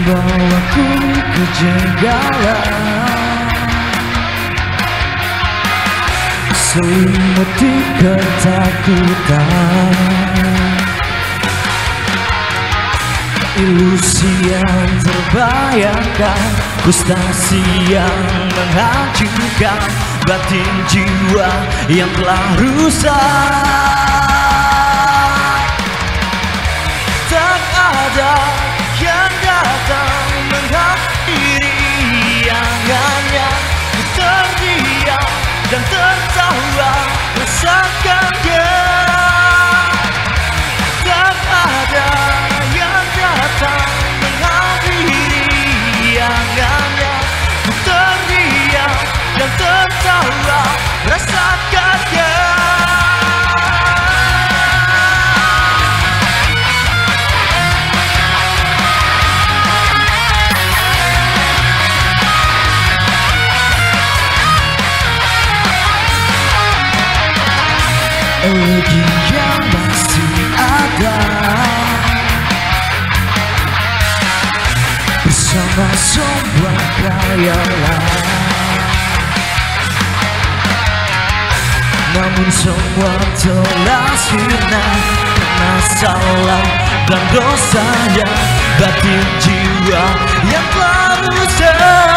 membawaku ke jenggalan, selimuti ketakutan, ilusi yang terbayangkan, frustasi yang menghancurkan batin jiwa yang telah rusak. Tak ada yang datang menghampiri, yang hanya terdiam dan tertawa rasakannya. Tak ada yang datang menghampiri, yang hanya terdiam dan tertawa rasakannya. Elegi yang masih ada bersama sebuah khayalan, namun semua telah sirna karena salah dan dosanya batin jiwa yang telah rusak.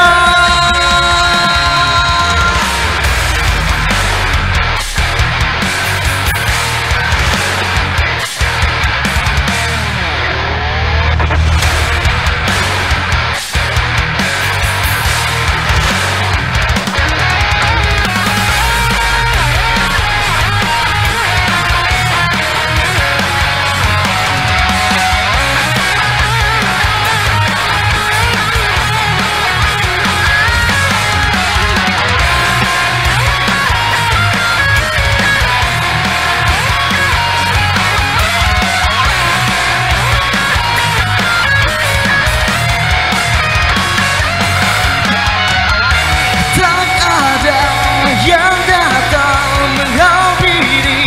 Yang datang menghampiri,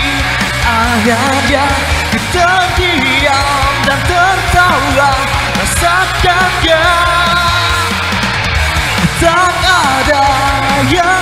hanya terdiam dan tertawa rasakannya. Tak ada yang